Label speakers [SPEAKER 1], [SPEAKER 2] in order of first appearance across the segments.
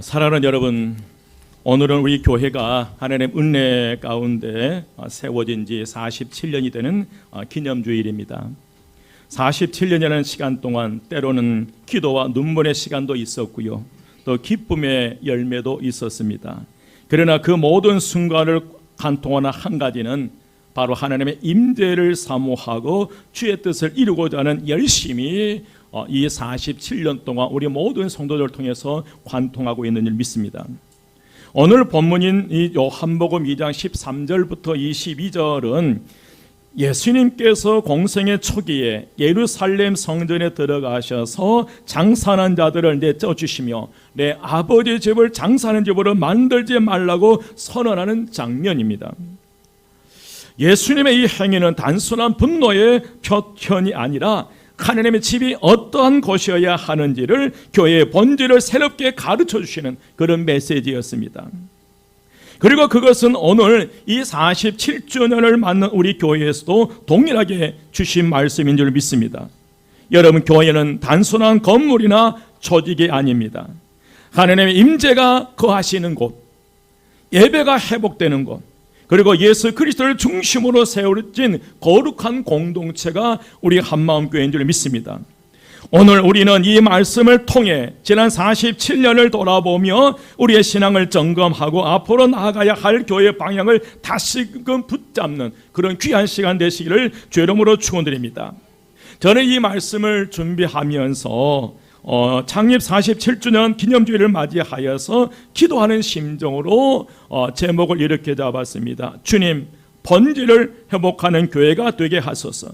[SPEAKER 1] 사랑하는 여러분, 오늘은 우리 교회가 하나님의 은혜 가운데 세워진 지 47년이 되는 기념주일입니다. 47년이라는 시간 동안 때로는 기도와 눈물의 시간도 있었고요, 또 기쁨의 열매도 있었습니다. 그러나 그 모든 순간을 간통하는 한 가지는 바로 하나님의 임재를 사모하고 주의 뜻을 이루고자 하는 열심이 이 47년 동안 우리 모든 성도들을 통해서 관통하고 있는 줄 믿습니다. 오늘 본문인 이 요한복음 2장 13절부터 22절은 예수님께서 공생의 초기에 예루살렘 성전에 들어가셔서 장사하는 자들을 내쫓으시며 내 아버지 집을 장사하는 집으로 만들지 말라고 선언하는 장면입니다. 예수님의 이 행위는 단순한 분노의 표현이 아니라 하나님의 집이 어떠한 곳이어야 하는지를 교회의 본질을 새롭게 가르쳐 주시는 그런 메시지였습니다. 그리고 그것은 오늘 이 47주년을 맞는 우리 교회에서도 동일하게 주신 말씀인 줄 믿습니다. 여러분, 교회는 단순한 건물이나 조직이 아닙니다. 하나님의 임재가 거하시는 곳, 예배가 회복되는 곳, 그리고 예수 그리스도를 중심으로 세워진 거룩한 공동체가 우리 한마음 교회인 줄 믿습니다. 오늘 우리는 이 말씀을 통해 지난 47년을 돌아보며 우리의 신앙을 점검하고 앞으로 나아가야 할 교회의 방향을 다시금 붙잡는 그런 귀한 시간 되시기를 주의 이름으로 축원드립니다. 저는 이 말씀을 준비하면서 창립 47주년 기념주일을 맞이하여서 기도하는 심정으로 제목을 이렇게 잡았습니다. 주님, 본질을 회복하는 교회가 되게 하소서.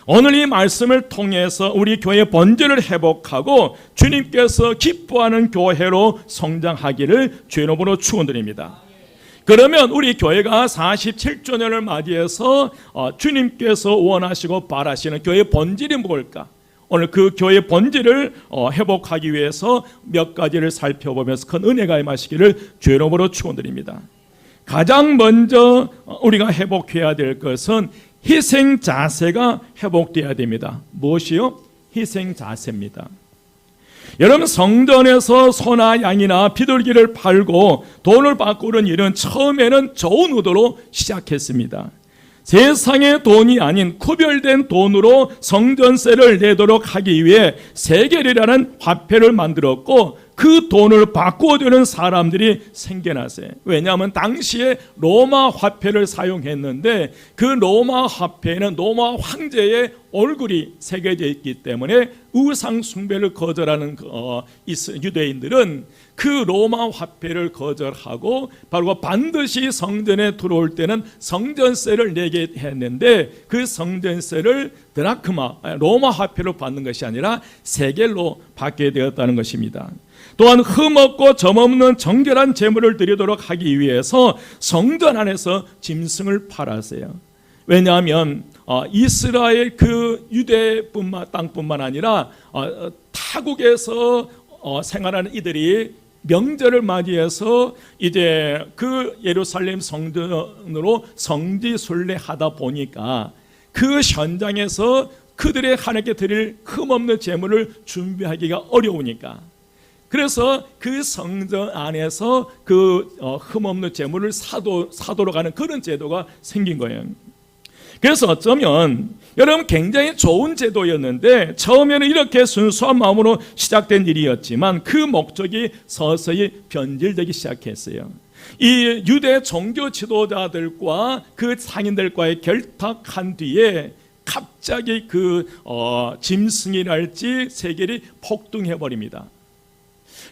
[SPEAKER 1] 오늘 이 말씀을 통해서 우리 교회의 본질을 회복하고 주님께서 기뻐하는 교회로 성장하기를 주의 이름으로 축원드립니다. 그러면 우리 교회가 47주년을 맞이해서 주님께서 원하시고 바라시는 교회의 본질이 뭘까? 오늘 그 교회의 본질을 회복하기 위해서 몇 가지를 살펴보면서 큰 은혜가 임하시기를 주의 이름으로 축원드립니다. 가장 먼저 우리가 회복해야 될 것은 희생 자세가 회복되어야 됩니다. 무엇이요? 희생 자세입니다. 여러분, 성전에서 소나 양이나 비둘기를 팔고 돈을 바꾸는 일은 처음에는 좋은 의도로 시작했습니다. 세상의 돈이 아닌 구별된 돈으로 성전세를 내도록 하기 위해 세겔이라는 화폐를 만들었고 그 돈을 바꿔주는 사람들이 생겨났어요. 왜냐하면 당시에 로마 화폐를 사용했는데 그 로마 화폐에는 로마 황제의 얼굴이 새겨져 있기 때문에 우상 숭배를 거절하는 유대인들은 그 로마 화폐를 거절하고 바로 반드시 성전에 들어올 때는 성전세를 내게 했는데 그 성전세를 드라크마, 로마 화폐로 받는 것이 아니라 세겔로 받게 되었다는 것입니다. 또한 흠없고 점없는 정결한 제물을 드리도록 하기 위해서 성전 안에서 짐승을 팔았어요. 왜냐하면 이스라엘 그 유대 땅뿐만 아니라 타국에서 생활하는 이들이 명절을 맞이해서 이제 그 예루살렘 성전으로 성지순례하다 보니까 그 현장에서 그들의 하나님께 드릴 흠없는 제물을 준비하기가 어려우니까, 그래서 그 성전 안에서 그 흠없는 제물을 사도록 하는 그런 제도가 생긴 거예요. 그래서 어쩌면 여러분 굉장히 좋은 제도였는데 처음에는 이렇게 순수한 마음으로 시작된 일이었지만 그 목적이 서서히 변질되기 시작했어요. 이 유대 종교 지도자들과 그 상인들과의 결탁한 뒤에 갑자기 그 짐승이랄지 세겔이 폭등해버립니다.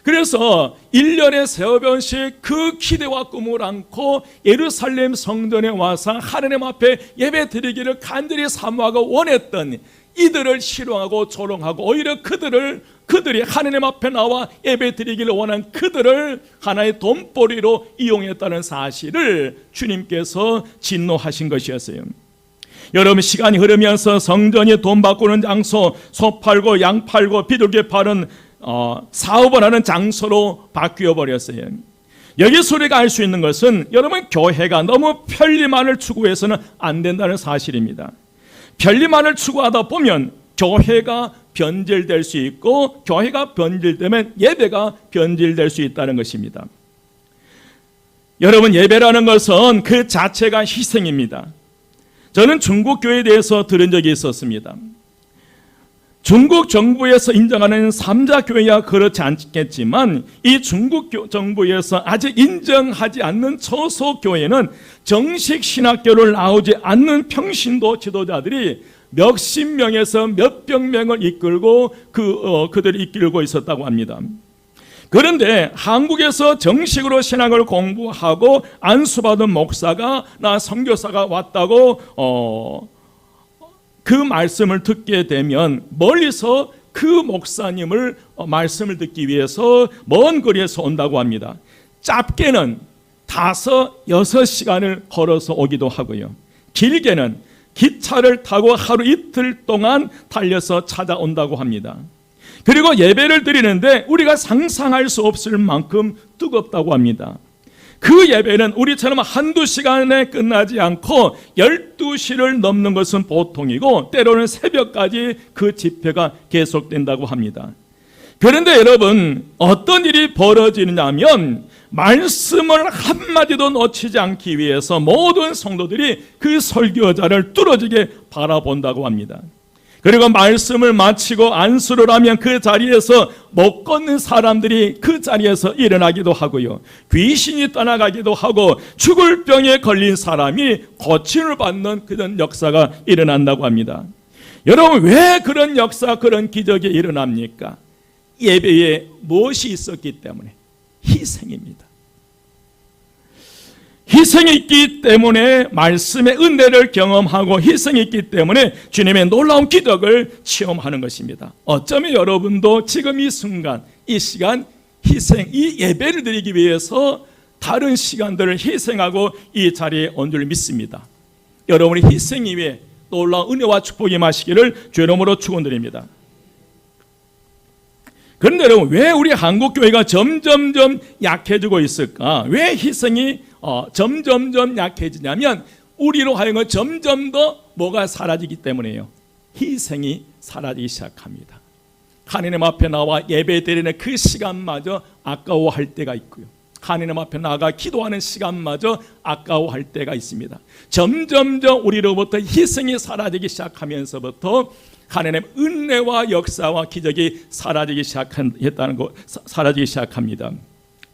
[SPEAKER 1] 그래서 1년에 3번씩 그 기대와 꿈을 안고 예루살렘 성전에 와서 하나님 앞에 예배 드리기를 간절히 사모하고 원했던 이들을 희롱하고 조롱하고 오히려 그들이 하나님 앞에 나와 예배 드리기를 원한 그들을 하나의 돈벌이로 이용했다는 사실을 주님께서 진노하신 것이었어요. 여러분, 시간이 흐르면서 성전이 돈 바꾸는 장소, 소 팔고 양 팔고 비둘기 파는 사업을 하는 장소로 바뀌어 버렸어요. 여기서 우리가 알 수 있는 것은 여러분, 교회가 너무 편리만을 추구해서는 안 된다는 사실입니다. 편리만을 추구하다 보면 교회가 변질될 수 있고, 교회가 변질되면 예배가 변질될 수 있다는 것입니다. 여러분, 예배라는 것은 그 자체가 희생입니다. 저는 중국 교회에 대해서 들은 적이 있었습니다. 중국 정부에서 인정하는 3자 교회야 그렇지 않겠지만, 이 중국 정부에서 아직 인정하지 않는 소속 교회는 정식 신학교를 나오지 않는 평신도 지도자들이 몇십 명에서 몇백 명을 이끌고 그들이 이끌고 있었다고 합니다. 그런데 한국에서 정식으로 신학을 공부하고 안수받은 목사가 나 선교사가 왔다고 그 말씀을 듣게 되면 멀리서 그 목사님을 말씀을 듣기 위해서 먼 거리에서 온다고 합니다. 짧게는 5, 6시간을 걸어서 오기도 하고요. 길게는 기차를 타고 하루 이틀 동안 달려서 찾아온다고 합니다. 그리고 예배를 드리는데 우리가 상상할 수 없을 만큼 뜨겁다고 합니다. 그 예배는 우리처럼 한두 시간에 끝나지 않고 12시를 넘는 것은 보통이고, 때로는 새벽까지 그 집회가 계속된다고 합니다. 그런데 여러분, 어떤 일이 벌어지느냐면 말씀을 한마디도 놓치지 않기 위해서 모든 성도들이 그 설교자를 뚫어지게 바라본다고 합니다. 그리고 말씀을 마치고 안수를 하면 그 자리에서 못 걷는 사람들이 그 자리에서 일어나기도 하고요. 귀신이 떠나가기도 하고 죽을 병에 걸린 사람이 고침을 받는 그런 역사가 일어난다고 합니다. 여러분, 왜 그런 역사, 그런 기적이 일어납니까? 예배에 무엇이 있었기 때문에? 희생입니다. 희생이 있기 때문에 말씀의 은혜를 경험하고, 희생이 있기 때문에 주님의 놀라운 기적을 체험하는 것입니다. 어쩌면 여러분도 지금 이 순간, 이 시간 희생, 이 예배를 드리기 위해서 다른 시간들을 희생하고 이 자리에 온 줄 믿습니다. 여러분이 희생 이외에 놀라운 은혜와 축복이 임하시기를 주의 이름으로 축원드립니다. 그런데 여러분, 왜 우리 한국교회가 점점점 약해지고 있을까? 왜 희생이 점점점 약해지냐면, 우리로 하여금 점점 더 뭐가 사라지기 때문이에요. 희생이 사라지기 시작합니다. 하나님 앞에 나와 예배 드리는 그 시간마저 아까워할 때가 있고요. 하나님 앞에 나가 기도하는 시간마저 아까워할 때가 있습니다. 점점점 우리로부터 희생이 사라지기 시작하면서부터 하나님의 은혜와 역사와 기적이 사라지기 시작합니다.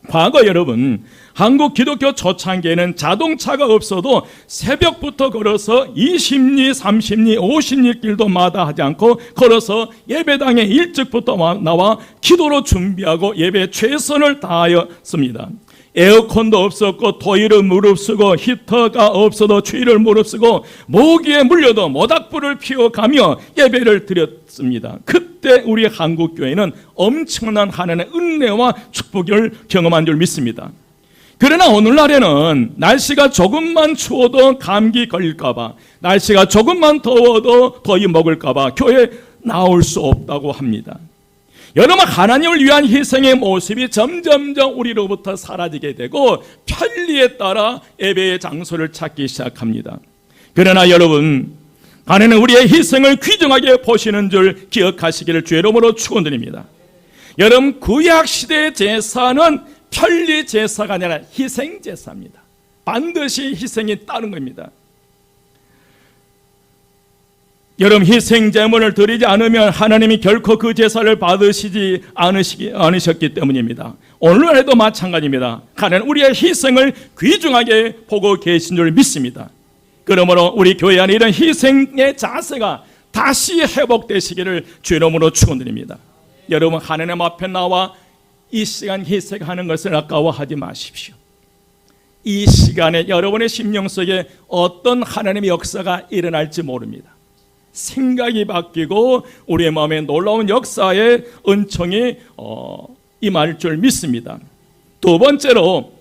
[SPEAKER 1] 과거 여러분, 한국 기독교 초창기에는 자동차가 없어도 새벽부터 걸어서 20리, 30리, 50리 길도 마다하지 않고 걸어서 예배당에 일찍부터 나와 기도로 준비하고 예배에 최선을 다하였습니다. 에어컨도 없었고 더위를 무릅쓰고 히터가 없어도 추위를 무릅쓰고 모기에 물려도 모닥불을 피워가며 예배를 드렸습니다. 그때 우리 한국교회는 엄청난 하나님의 은혜와 축복을 경험한 줄 믿습니다. 그러나 오늘날에는 날씨가 조금만 추워도 감기 걸릴까봐, 날씨가 조금만 더워도 더위 먹을까봐 교회에 나올 수 없다고 합니다. 여러분, 하나님을 위한 희생의 모습이 점점점 우리로부터 사라지게 되고 편리에 따라 예배의 장소를 찾기 시작합니다. 그러나 여러분, 하나님은 우리의 희생을 귀중하게 보시는 줄 기억하시기를 주의 이름으로 축원드립니다. 여러분, 구약시대의 제사는 편리 제사가 아니라 희생 제사입니다. 반드시 희생이 따른 겁니다. 여러분, 희생 제물을 드리지 않으면 하나님이 결코 그 제사를 받으시지 않으셨기 때문입니다. 오늘날에도 마찬가지입니다. 하나님 우리의 희생을 귀중하게 보고 계신 줄 믿습니다. 그러므로 우리 교회 안에 이런 희생의 자세가 다시 회복되시기를 주의 이름으로 축원드립니다. 여러분, 하나님 앞에 나와 이 시간 희생하는 것을 아까워하지 마십시오. 이 시간에 여러분의 심령 속에 어떤 하나님의 역사가 일어날지 모릅니다. 생각이 바뀌고 우리의 마음에 놀라운 역사의 은총이 임할 줄 믿습니다. 두 번째로,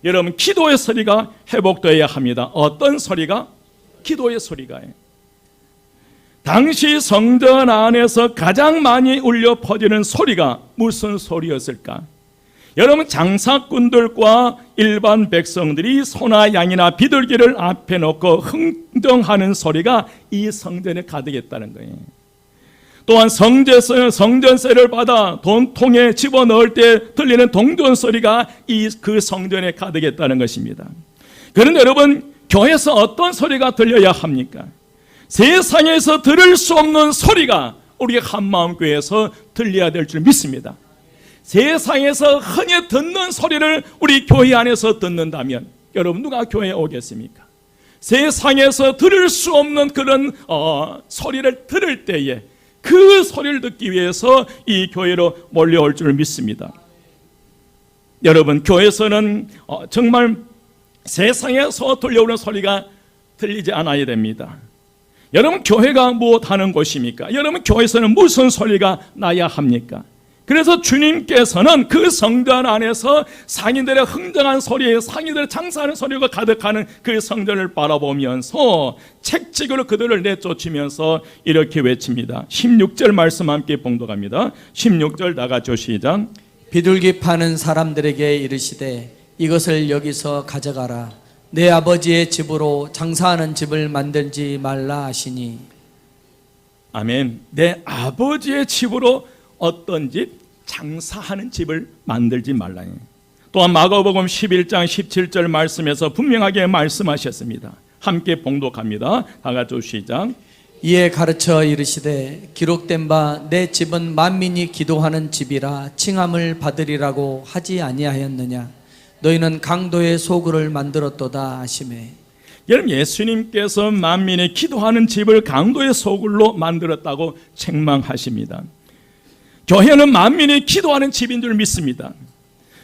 [SPEAKER 1] 여러분, 기도의 소리가 회복되어야 합니다. 어떤 소리가? 기도의 소리가요. 당시 성전 안에서 가장 많이 울려 퍼지는 소리가 무슨 소리였을까? 여러분, 장사꾼들과 일반 백성들이 소나 양이나 비둘기를 앞에 놓고 흥정하는 소리가 이 성전에 가득했다는 거예요. 또한 성전세를 받아 돈통에 집어넣을 때 들리는 동전 소리가 그 성전에 가득했다는 것입니다. 그런데 여러분, 교회에서 어떤 소리가 들려야 합니까? 세상에서 들을 수 없는 소리가 우리 한마음교회에서 들려야 될 줄 믿습니다. 세상에서 흔히 듣는 소리를 우리 교회 안에서 듣는다면 여러분, 누가 교회에 오겠습니까? 세상에서 들을 수 없는 그런 소리를 들을 때에 그 소리를 듣기 위해서 이 교회로 몰려올 줄 믿습니다. 여러분, 교회에서는 정말 세상에서 들려오는 소리가 들리지 않아야 됩니다. 여러분, 교회가 무엇하는 곳입니까? 여러분, 교회에서는 무슨 소리가 나야 합니까? 그래서 주님께서는 그 성전 안에서 상인들의 흥정한 소리, 상인들의 장사하는 소리가 가득하는 그 성전을 바라보면서 책찍으로 그들을 내쫓으면서 이렇게 외칩니다. 16절 말씀 함께 봉독합니다. 16절 나가죠. 시작.
[SPEAKER 2] 비둘기 파는 사람들에게 이르시되 이것을 여기서 가져가라. 내 아버지의 집으로 장사하는 집을 만들지 말라 하시니.
[SPEAKER 1] 아멘. 내 아버지의 집으로 어떤 집? 장사하는 집을 만들지 말라. 또한 마가복음 11장 17절 말씀에서 분명하게 말씀하셨습니다. 함께 봉독합니다. 다 같이 시작.
[SPEAKER 2] 이에 가르쳐 이르시되 기록된 바 내 집은 만민이 기도하는 집이라 칭함을 받으리라고 하지 아니하였느냐. 너희는 강도의 소굴을 만들었도다 하시매.
[SPEAKER 1] 여러분, 예수님께서 만민이 기도하는 집을 강도의 소굴로 만들었다고 책망하십니다. 교회는 만민이 기도하는 집인 줄 믿습니다.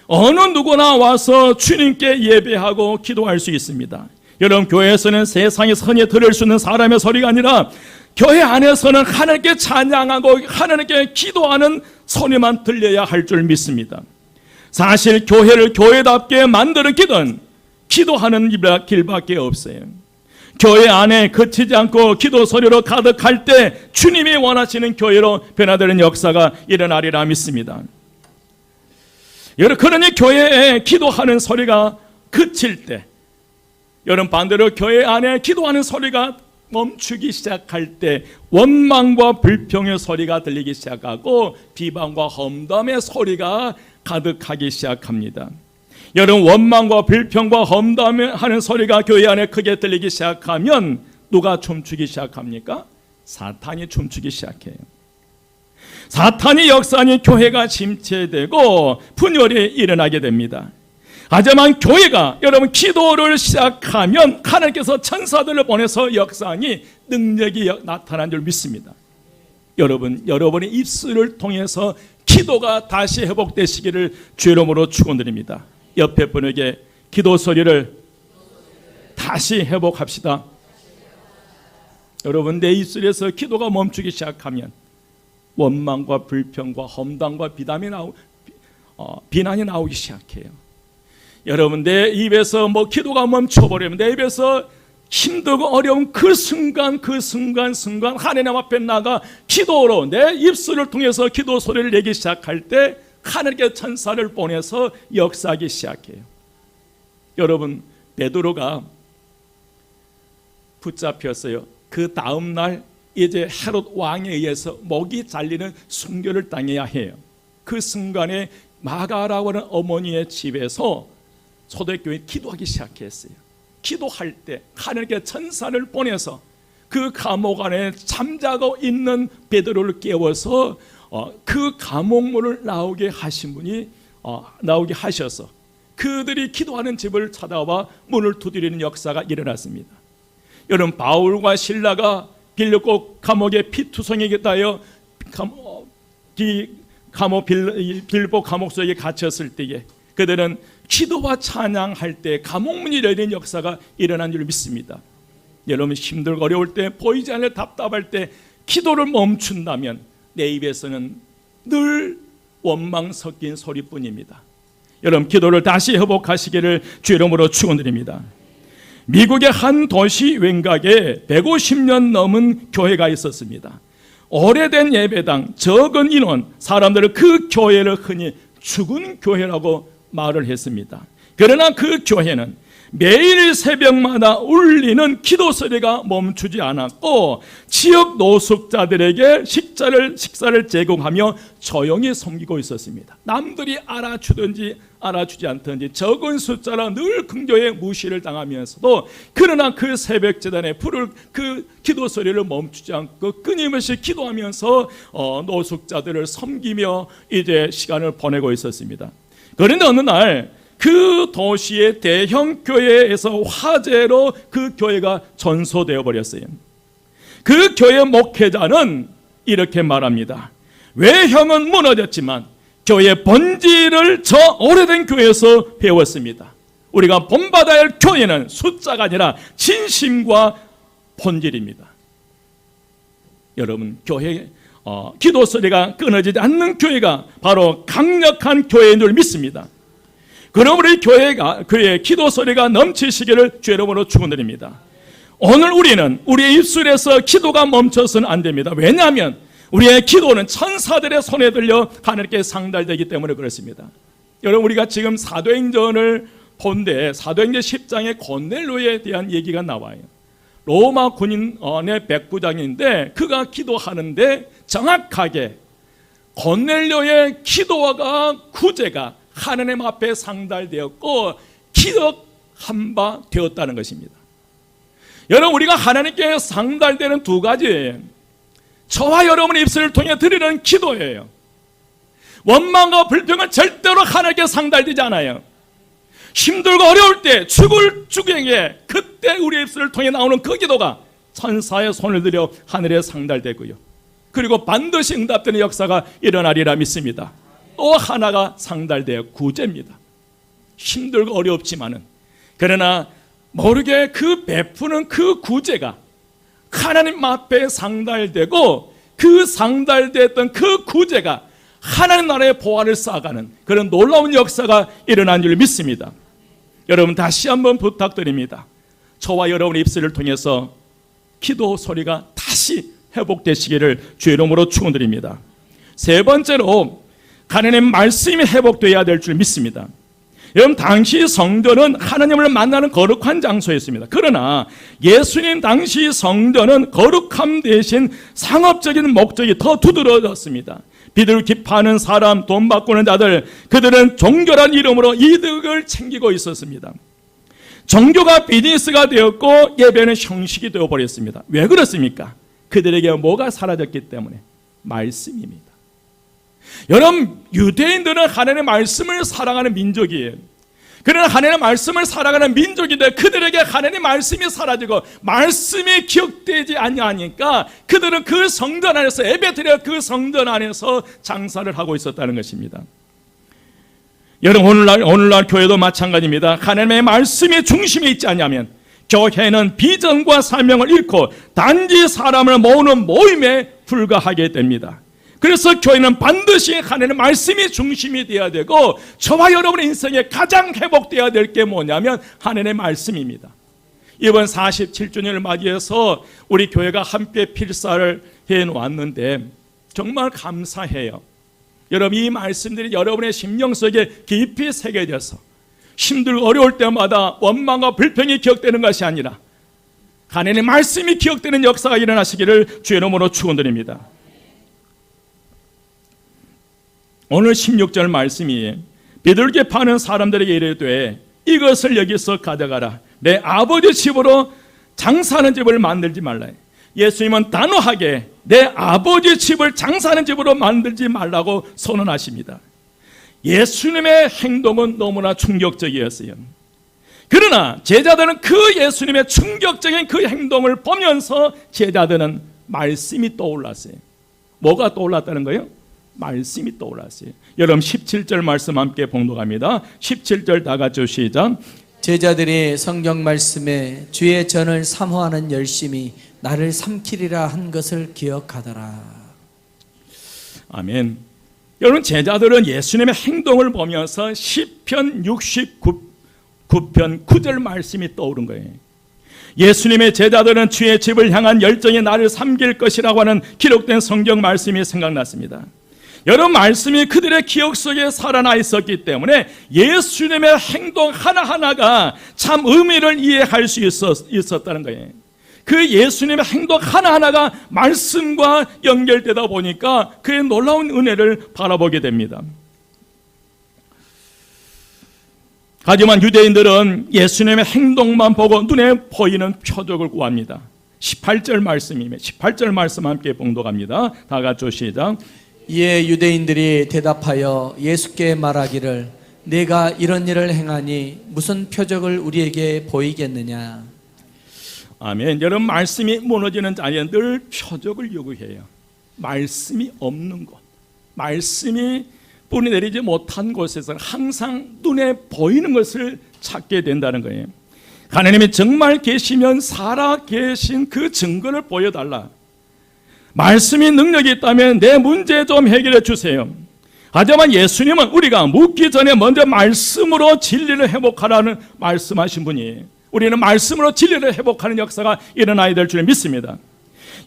[SPEAKER 1] 어느 누구나 와서 주님께 예배하고 기도할 수 있습니다. 여러분, 교회에서는 세상에서 흔히 들을 수 있는 사람의 소리가 아니라 교회 안에서는 하나님께 찬양하고 하나님께 기도하는 소리만 들려야 할 줄 믿습니다. 사실 교회를 교회답게 만드는 길은 기도하는 길밖에 없어요. 교회 안에 그치지 않고 기도 소리로 가득할 때 주님이 원하시는 교회로 변화되는 역사가 일어나리라 믿습니다. 여러분, 그러니 교회에 기도하는 소리가 그칠 때, 여러분 반대로 교회 안에 기도하는 소리가 멈추기 시작할 때 원망과 불평의 소리가 들리기 시작하고 비방과 험담의 소리가 가득하기 시작합니다. 여러분, 원망과 불평과 험담하는 소리가 교회 안에 크게 들리기 시작하면 누가 춤추기 시작합니까? 사탄이 춤추기 시작해요. 사탄이 역사하니 교회가 침체되고 분열이 일어나게 됩니다. 하지만 교회가 여러분 기도를 시작하면 하나님께서 천사들을 보내서 역사하니 능력이 나타난 줄 믿습니다. 여러분의 입술을 통해서 기도가 다시 회복되시기를 주의 이름으로 축원드립니다. 옆에 분에게 기도 소리를 다시 회복합시다. 여러분, 내 입술에서 기도가 멈추기 시작하면 원망과 불평과 험담과 비난이 나오기 시작해요. 여러분, 내 입에서 기도가 멈춰버리면 내 입에서 힘들고 어려운 그 순간 하나님 앞에 나가 기도로 내 입술을 통해서 기도 소리를 내기 시작할 때 하나님께 천사를 보내서 역사하기 시작해요. 여러분, 베드로가 붙잡혔어요. 그 다음 날 이제 헤롯 왕에 의해서 목이 잘리는 순교를 당해야 해요. 그 순간에 마가라고 하는 어머니의 집에서 초대교회 기도하기 시작했어요. 기도할 때 하나님께 천사를 보내서 그 감옥 안에 잠자고 있는 베드로를 깨워서 그 감옥문을 나오게 하신 분이 나오게 하셔서 그들이 기도하는 집을 찾아와 문을 두드리는 역사가 일어났습니다. 여러분, 바울과 실라가 빌립보 감옥에 피투성이게 하여 빌립보 감옥 속에 갇혔을 때에 그들은 기도와 찬양할 때 감옥문이 열리는 역사가 일어난 줄 믿습니다. 여러분, 힘들고 어려울 때, 보이지 않을 답답할 때 기도를 멈춘다면 내 입에서는 늘 원망 섞인 소리뿐입니다. 여러분, 기도를 다시 회복하시기를 주의 이름으로 축원드립니다. 미국의 한 도시 외곽에 150년 넘은 교회가 있었습니다. 오래된 예배당, 적은 인원, 사람들은 그 교회를 흔히 죽은 교회라고 말을 했습니다. 그러나 그 교회는 매일 새벽마다 울리는 기도 소리가 멈추지 않았고 지역 노숙자들에게 식사를 제공하며 조용히 섬기고 있었습니다. 남들이 알아주든지 알아주지 않든지 적은 숫자라 늘 긍교의 무시를 당하면서도 그러나 그 새벽 제단에 부를 그 기도 소리를 멈추지 않고 끊임없이 기도하면서 노숙자들을 섬기며 이제 시간을 보내고 있었습니다. 그런데 어느 날 그 도시의 대형 교회에서 화재로 그 교회가 전소되어 버렸어요. 그 교회 목회자는 이렇게 말합니다. 외형은 무너졌지만 교회 본질을 저 오래된 교회에서 배웠습니다. 우리가 본받아야 할 교회는 숫자가 아니라 진심과 본질입니다. 여러분, 교회 기도 소리가 끊어지지 않는 교회가 바로 강력한 교회인 줄 믿습니다. 그럼 우리 교회의 기도 소리가 넘치시기를 주의 이름으로 축원드립니다. 오늘 우리는 우리의 입술에서 기도가 멈춰서는 안 됩니다. 왜냐하면 우리의 기도는 천사들의 손에 들려 하늘께 상달되기 때문에 그렇습니다. 여러분, 우리가 지금 사도행전을 본데 사도행전 10장에 고넬료에 대한 얘기가 나와요. 로마 군인의 백부장인데 그가 기도하는데 정확하게 고넬료의 기도가 구제가 하나님 앞에 상달되었고 기억한 바 되었다는 것입니다. 여러분, 우리가 하나님께 상달되는 두 가지예요. 저와 여러분의 입술을 통해 드리는 기도예요. 원망과 불평은 절대로 하나님께 상달되지 않아요. 힘들고 어려울 때 죽을 죽에게 그때 우리 입술을 통해 나오는 그 기도가 천사의 손을 들여 하늘에 상달되고요. 그리고 반드시 응답되는 역사가 일어나리라 믿습니다. 또 하나가 상달되어 구제입니다. 힘들고 어렵지만은 그러나 모르게 그 베푸는 그 구제가 하나님 앞에 상달되고 그 상달됐던 그 구제가 하나님 나라의 보화를 쌓아가는 그런 놀라운 역사가 일어난 줄 믿습니다. 여러분, 다시 한번 부탁드립니다. 저와 여러분의 입술을 통해서 기도 소리가 다시 회복되시기를 주의 이름으로 축원드립니다. 세 번째로 하나님 말씀이 회복되어야 될 줄 믿습니다. 여러분, 당시 성전은 하나님을 만나는 거룩한 장소였습니다. 그러나 예수님 당시 성전은 거룩함 대신 상업적인 목적이 더 두드러졌습니다. 비둘기파는 사람, 돈 바꾸는 자들, 그들은 종교란 이름으로 이득을 챙기고 있었습니다. 종교가 비즈니스가 되었고 예배는 형식이 되어버렸습니다. 왜 그렇습니까? 그들에게 뭐가 사라졌기 때문에? 말씀입니다. 여러분, 유대인들은 하나님의 말씀을 사랑하는 민족이에요. 그러나 하나님의 말씀을 살아가는 민족인데 그들에게 하나님의 말씀이 사라지고 말씀이 기억되지 아니하니까 그들은 그 성전 안에서 예배드려 그 성전 안에서 장사를 하고 있었다는 것입니다. 여러분, 오늘날 교회도 마찬가지입니다. 하나님의 말씀이 중심에 있지 않냐면 교회는 비전과 사명을 잃고 단지 사람을 모으는 모임에 불과하게 됩니다. 그래서 교회는 반드시 하나님의 말씀이 중심이 되어야 되고 저와 여러분의 인생에 가장 회복되어야 될 게 뭐냐면 하나님의 말씀입니다. 이번 47주년을 맞이해서 우리 교회가 함께 필사를 해놓았는데 정말 감사해요. 여러분, 이 말씀들이 여러분의 심령 속에 깊이 새겨져서 힘들고 어려울 때마다 원망과 불평이 기억되는 것이 아니라 하나님의 말씀이 기억되는 역사가 일어나시기를 주의 이름으로 축원드립니다. 오늘 16절 말씀이 비둘기 파는 사람들에게 이르되 이것을 여기서 가져가라. 내 아버지 집으로 장사하는 집을 만들지 말라. 예수님은 단호하게 내 아버지 집을 장사하는 집으로 만들지 말라고 선언하십니다. 예수님의 행동은 너무나 충격적이었어요. 그러나 제자들은 그 예수님의 충격적인 그 행동을 보면서 제자들은 말씀이 떠올랐어요. 뭐가 떠올랐다는 거예요? 말씀이 떠올랐어요. 여러분, 17절 말씀 함께 봉독합니다. 17절 다 같이 시작.
[SPEAKER 2] 제자들이 성경 말씀에 주의 전을 사모하는 열심이 나를 삼키리라 한 것을 기억하더라.
[SPEAKER 1] 아멘. 여러분, 제자들은 예수님의 행동을 보면서 시편 69편 9절 말씀이 떠오른 거예요. 예수님의 제자들은 주의 집을 향한 열정이 나를 삼킬 것이라고 하는 기록된 성경 말씀이 생각났습니다. 여러분, 말씀이 그들의 기억 속에 살아나 있었기 때문에 예수님의 행동 하나하나가 참 의미를 이해할 수 있었다는 거예요. 그 예수님의 행동 하나하나가 말씀과 연결되다 보니까 그의 놀라운 은혜를 바라보게 됩니다. 하지만 유대인들은 예수님의 행동만 보고 눈에 보이는 표적을 구합니다. 18절 말씀이며 18절 말씀 함께 봉독합니다. 다 같이 시작.
[SPEAKER 2] 이에 유대인들이 대답하여 예수께 말하기를 내가 이런 일을 행하니 무슨 표적을 우리에게 보이겠느냐.
[SPEAKER 1] 아멘. 여러분, 말씀이 무너지는 자리에 늘 표적을 요구해요. 말씀이 없는 곳, 말씀이 뿌리 내리지 못한 곳에서는 항상 눈에 보이는 것을 찾게 된다는 거예요. 하나님이 정말 계시면 살아 계신 그 증거를 보여달라. 말씀이 능력이 있다면 내 문제 좀 해결해 주세요. 하지만 예수님은 우리가 묻기 전에 먼저 말씀으로 진리를 회복하라는 말씀하신 분이에요. 우리는 말씀으로 진리를 회복하는 역사가 일어나야 될 줄 믿습니다.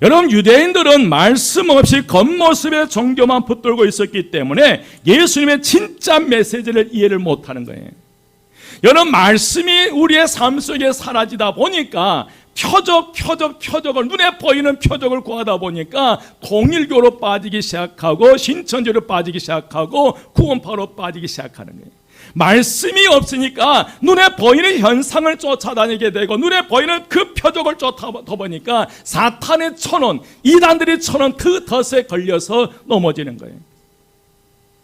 [SPEAKER 1] 여러분, 유대인들은 말씀 없이 겉모습의 종교만 붙들고 있었기 때문에 예수님의 진짜 메시지를 이해를 못하는 거예요. 여러분, 말씀이 우리의 삶 속에 사라지다 보니까 표적을 눈에 보이는 표적을 구하다 보니까 통일교로 빠지기 시작하고 신천지로 빠지기 시작하고 구원파로 빠지기 시작하는 거예요. 말씀이 없으니까 눈에 보이는 현상을 쫓아다니게 되고 눈에 보이는 그 표적을 쫓아보니까 사탄의 천원, 이단들의 천원 그 덫에 걸려서 넘어지는 거예요.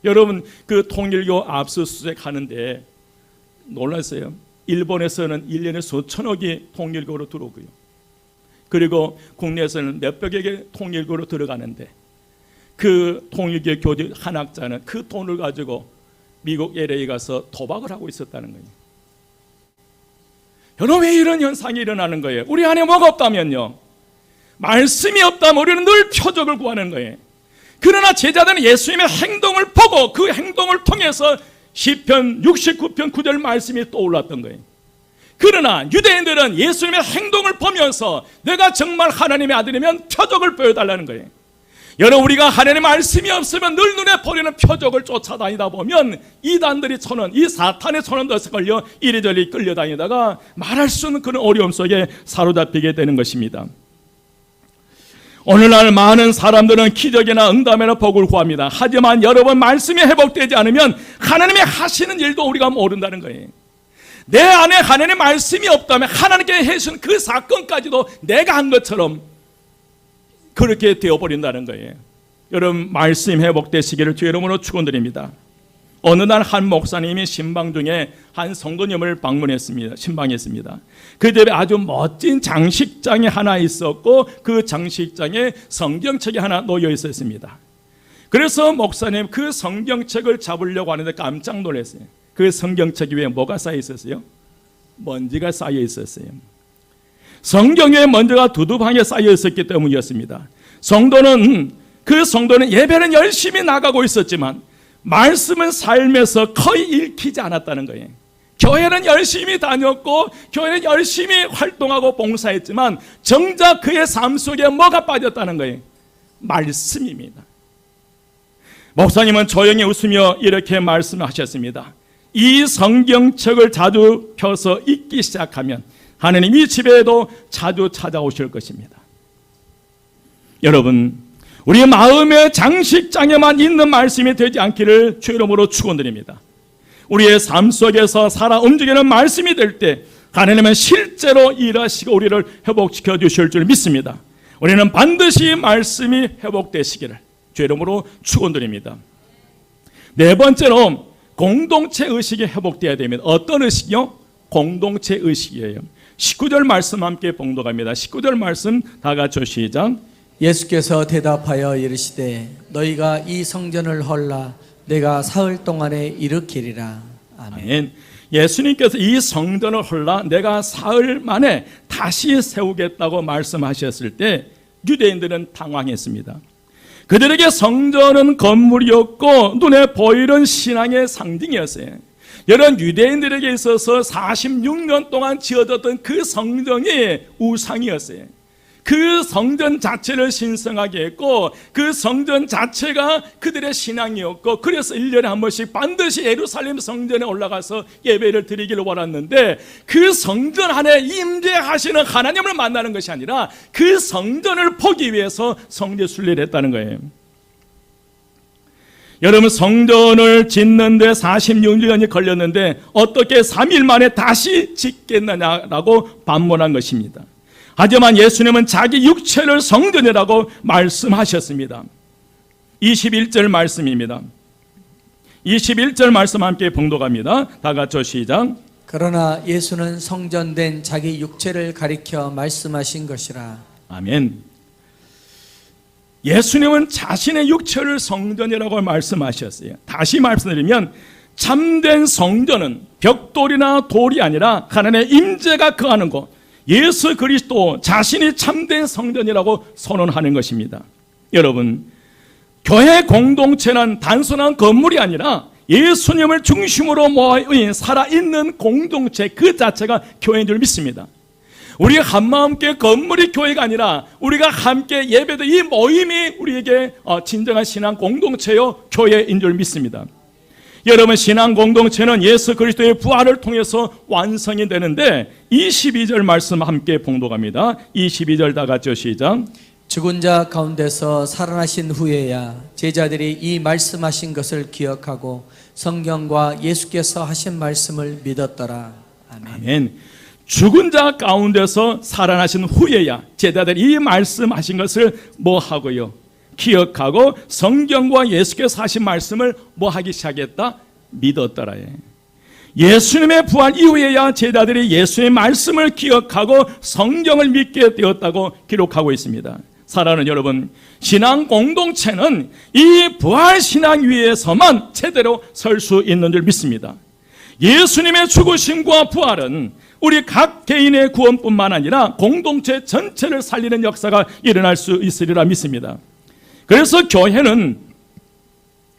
[SPEAKER 1] 여러분, 그 통일교 압수수색 하는데 놀랐어요. 일본에서는 1년에 수천억이 통일교로 들어오고요. 그리고 국내에서는 몇백여 개 통일교로 들어가는데 그 통일교 교주 한 학자는 그 돈을 가지고 미국 LA 가서 도박을 하고 있었다는 거예요. 여러분, 왜 이런 현상이 일어나는 거예요? 우리 안에 뭐가 없다면요, 말씀이 없다면 우리는 늘 표적을 구하는 거예요. 그러나 제자들은 예수님의 행동을 보고 그 행동을 통해서 시편 69편 9절 말씀이 떠올랐던 거예요. 그러나 유대인들은 예수님의 행동을 보면서 내가 정말 하나님의 아들이면 표적을 보여달라는 거예요. 여러분, 우리가 하나님의 말씀이 없으면 늘 눈에 보이는 표적을 쫓아다니다 보면 이단들이 천원, 이 사탄의 천원 덫에 걸려 이리저리 끌려다니다가 말할 수 없는 그런 어려움 속에 사로잡히게 되는 것입니다. 오늘날 많은 사람들은 기적이나 응답이나 복을 구합니다. 하지만 여러분, 말씀이 회복되지 않으면 하나님이 하시는 일도 우리가 모른다는 거예요. 내 안에 하나님의 말씀이 없다면 하나님께 해주신 그 사건까지도 내가 한 것처럼 그렇게 되어버린다는 거예요. 여러분, 말씀 회복되시기를 주의 이름으로 축원드립니다. 어느 날 한 목사님이 신방 중에 한 성도님을 방문했습니다. 신방했습니다. 그 집에 아주 멋진 장식장이 하나 있었고 그 장식장에 성경책이 하나 놓여 있었습니다. 그래서 목사님 그 성경책을 잡으려고 하는데 깜짝 놀랐어요. 그 성경책 위에 뭐가 쌓여 있었어요? 먼지가 쌓여 있었어요. 성경 위에 먼지가 두둑하게 쌓여 있었기 때문이었습니다. 성도는 예배는 열심히 나가고 있었지만 말씀은 삶에서 거의 읽히지 않았다는 거예요. 교회는 열심히 다녔고 교회는 열심히 활동하고 봉사했지만 정작 그의 삶 속에 뭐가 빠졌다는 거예요? 말씀입니다. 목사님은 조용히 웃으며 이렇게 말씀하셨습니다. 이 성경책을 자주 펴서 읽기 시작하면 하나님 이 집에도 자주 찾아오실 것입니다. 여러분, 우리 마음의 장식장에만 있는 말씀이 되지 않기를 주 이름으로 축원드립니다. 우리의 삶 속에서 살아 움직이는 말씀이 될 때 하나님은 실제로 일하시고 우리를 회복시켜 주실 줄 믿습니다. 우리는 반드시 말씀이 회복되시기를 주 이름으로 축원드립니다. 네 번째로 공동체 의식이 회복되어야 됩니다. 어떤 의식이요? 공동체 의식이에요. 19절 말씀 함께 봉독합니다. 19절 말씀 다 같이 시작.
[SPEAKER 2] 예수께서 대답하여 이르시되 너희가 이 성전을 헐라 내가 사흘 동안에 일으키리라. 아멘.
[SPEAKER 1] 예수님께서 이 성전을 헐라 내가 사흘 만에 다시 세우겠다고 말씀하셨을 때 유대인들은 당황했습니다. 그들에게 성전은 건물이었고 눈에 보이는 신앙의 상징이었어요. 여러분, 유대인들에게 있어서 46년 동안 지어졌던 그 성전이 우상이었어요. 그 성전 자체를 신성하게 했고 그 성전 자체가 그들의 신앙이었고 그래서 1년에 한 번씩 반드시 예루살렘 성전에 올라가서 예배를 드리기를 원했는데 그 성전 안에 임재하시는 하나님을 만나는 것이 아니라 그 성전을 보기 위해서 성지 순례를 했다는 거예요. 여러분, 성전을 짓는데 46년이 걸렸는데 어떻게 3일 만에 다시 짓겠느냐라고 반문한 것입니다. 하지만 예수님은 자기 육체를 성전이라고 말씀하셨습니다. 21절 말씀입니다. 21절 말씀 함께 봉독합니다. 다 같이 시작.
[SPEAKER 2] 그러나 예수는 성전된 자기 육체를 가리켜 말씀하신 것이라.
[SPEAKER 1] 아멘. 예수님은 자신의 육체를 성전이라고 말씀하셨어요. 다시 말씀드리면 참된 성전은 벽돌이나 돌이 아니라 하나님의 임재가 거하는 곳, 예수 그리스도 자신이 참된 성전이라고 선언하는 것입니다. 여러분, 교회 공동체는 단순한 건물이 아니라 예수님을 중심으로 모인 살아있는 공동체 그 자체가 교회인 줄 믿습니다. 우리가 한마음께 건물이 교회가 아니라 우리가 함께 예배도 이 모임이 우리에게 진정한 신앙 공동체요 교회인 줄 믿습니다. 여러분, 신앙 공동체는 예수 그리스도의 부활을 통해서 완성이 되는데 22절 말씀 함께 봉독합니다. 22절 다 같이 시작.
[SPEAKER 2] 죽은 자 가운데서 살아나신 후에야 제자들이 이 말씀하신 것을 기억하고 성경과 예수께서 하신 말씀을 믿었더라. 아멘.
[SPEAKER 1] 아멘. 죽은 자 가운데서 살아나신 후에야 제자들이 이 말씀하신 것을 뭐 하고요? 기억하고 성경과 예수께서 하신 말씀을 뭐 하기 시작했다? 믿었더라. 예수님의 부활 이후에야 제자들이 예수의 말씀을 기억하고 성경을 믿게 되었다고 기록하고 있습니다. 사랑하는 여러분, 신앙 공동체는 이 부활 신앙 위에서만 제대로 설 수 있는 줄 믿습니다. 예수님의 죽으심과 부활은 우리 각 개인의 구원뿐만 아니라 공동체 전체를 살리는 역사가 일어날 수 있으리라 믿습니다. 그래서 교회는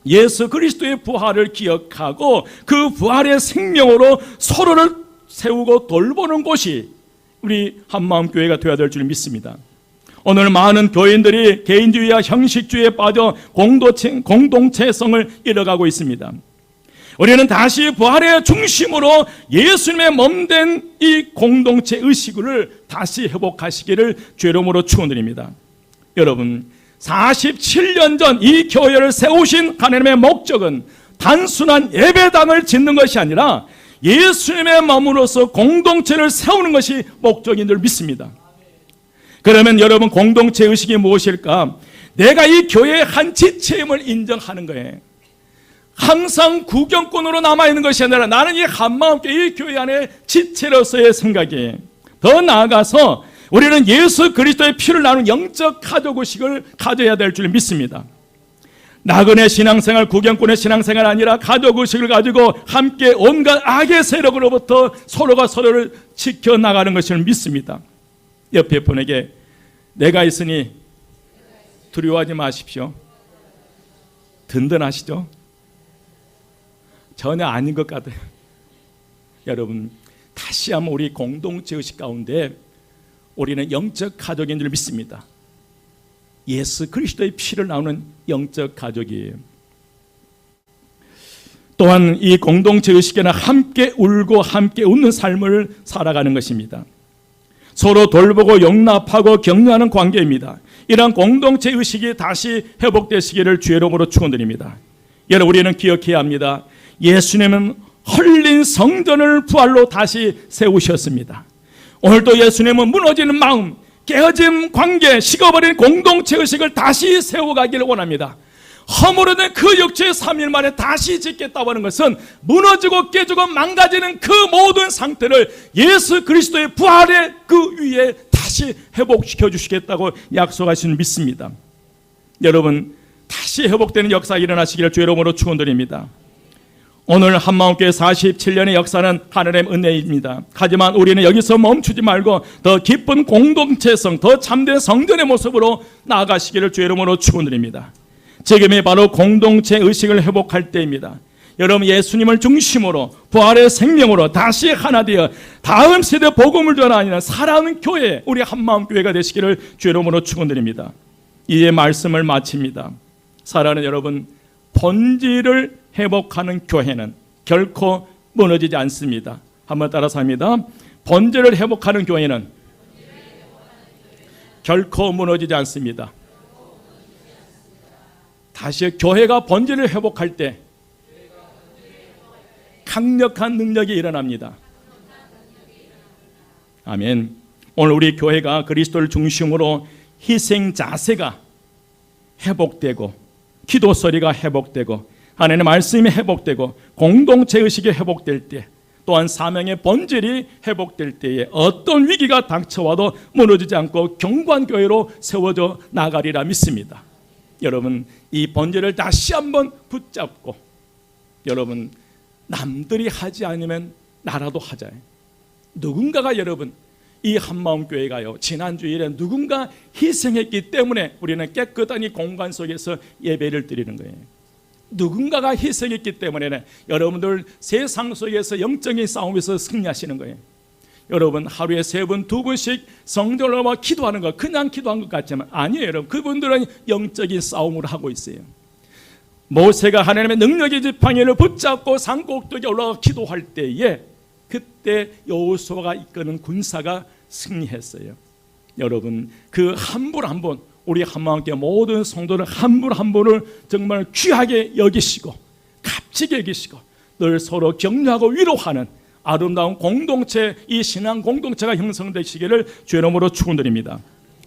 [SPEAKER 1] 예수 그리스도의 부활을 기억하고 그 부활의 생명으로 서로를 세우고 돌보는 곳이 우리 한마음교회가 되어야 될 줄 믿습니다. 오늘 많은 교인들이 개인주의와 형식주의에 빠져 공동체성을 잃어가고 있습니다. 우리는 다시 부활의 중심으로 예수님의 몸된 이 공동체 의식을 다시 회복하시기를 주의로 축원드립니다. 여러분, 47년 전 이 교회를 세우신 하나님의 목적은 단순한 예배당을 짓는 것이 아니라 예수님의 몸으로서 공동체를 세우는 것이 목적인 줄 믿습니다. 그러면 여러분, 공동체 의식이 무엇일까? 내가 이 교회의 한 지체임을 인정하는 거예요. 항상 구경꾼으로 남아있는 것이 아니라 나는 이 한마음교회 이 교회 안에 지체로서의 생각이에요. 더 나아가서 우리는 예수 그리스도의 피를 나누는 영적 가족의식을 가져야 될 줄 믿습니다. 나그네 신앙생활, 구경꾼의 신앙생활 아니라 가족의식을 가지고 함께 온갖 악의 세력으로부터 서로가 서로를 지켜나가는 것을 믿습니다. 옆에 분에게 내가 있으니 두려워하지 마십시오. 든든하시죠? 전혀 아닌 것 같아요. 여러분, 다시 한번 우리 공동체 의식 가운데 우리는 영적 가족인 줄 믿습니다. 예수 그리스도의 피를 나오는 영적 가족이에요. 또한 이 공동체 의식에는 함께 울고 함께 웃는 삶을 살아가는 것입니다. 서로 돌보고 용납하고 격려하는 관계입니다. 이러한 공동체 의식이 다시 회복되시기를 주의 이름으로 축원드립니다. 여러분, 우리는 기억해야 합니다. 예수님은 헐린 성전을 부활로 다시 세우셨습니다. 오늘도 예수님은 무너지는 마음, 깨어진 관계, 식어버린 공동체 의식을 다시 세워가기를 원합니다. 허물어진 그 육체의 3일 만에 다시 짓겠다고 하는 것은 무너지고 깨지고 망가지는 그 모든 상태를 예수 그리스도의 부활의 그 위에 다시 회복시켜 주시겠다고 약속하시는 믿습니다. 여러분, 다시 회복되는 역사가 일어나시기를 주의 이름으로 축원드립니다. 오늘 한마음교회 47년의 역사는 하나님의 은혜입니다. 하지만 우리는 여기서 멈추지 말고 더 깊은 공동체성, 더 참된 성전의 모습으로 나아가시기를 주의 이름으로 축원드립니다. 지금이 바로 공동체 의식을 회복할 때입니다. 여러분 예수님을 중심으로 부활의 생명으로 다시 하나 되어 다음 세대 복음을 전하는 사랑하는 교회, 우리 한마음 교회가 되시기를 주의 이름으로 축원드립니다. 이제 말씀을 마칩니다. 사랑하는 여러분, 본질을 회복하는 교회는 결코 무너지지 않습니다. 한번 따라서 합니다. 본질을 회복하는 교회는 결코 무너지지 않습니다. 다시 교회가 본질을 회복할 때 강력한 능력이 일어납니다. 아멘. 오늘 우리 교회가 그리스도를 중심으로 희생 자세가 회복되고 기도 소리가 회복되고 하나님의 말씀이 회복되고 공동체 의식이 회복될 때, 또한 사명의 본질이 회복될 때에 어떤 위기가 닥쳐와도 무너지지 않고 견고한 교회로 세워져 나가리라 믿습니다. 여러분, 이 본질을 다시 한번 붙잡고, 여러분, 남들이 하지 않으면 나라도 하자. 누군가가, 여러분, 이 한마음 교회가요, 지난 주일에 누군가 희생했기 때문에 우리는 깨끗한 이 공간 속에서 예배를 드리는 거예요. 누군가가 희생했기 때문에 여러분들 세상 속에서 영적인 싸움에서 승리하시는 거예요. 여러분, 하루에 3번, 2번씩 성전으로 막 기도하는 거 그냥 기도한 것 같지만 아니에요. 여러분, 그분들은 영적인 싸움을 하고 있어요. 모세가 하나님의 능력의 지팡이를 붙잡고 산꼭대기에 올라가 기도할 때에 그때 여호수아가 이끄는 군사가 승리했어요. 여러분, 그 한 분 한 분, 우리 한마음교회 모든 성도들 한 분 한 분을 정말 귀하게 여기시고 값지게 여기시고 늘 서로 격려하고 위로하는 아름다운 공동체, 이 신앙 공동체가 형성되시기를 주의 이름으로 축원드립니다.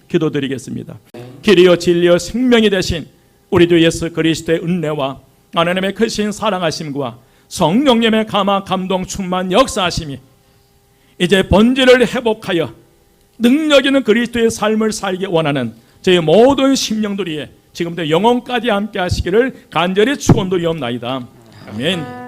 [SPEAKER 1] 기도드리겠습니다. 길이요 진리요 생명이 되신 우리 주 예수 그리스도의 은혜와 하나님의 크신 사랑하심과 성령님의 감화 감동 충만 역사하심이 이제 본질을 회복하여 능력 있는 그리스도의 삶을 살기 원하는 저희 모든 심령들이 지금부터 영혼까지 함께 하시기를 간절히 축원드리옵나이다. 아멘.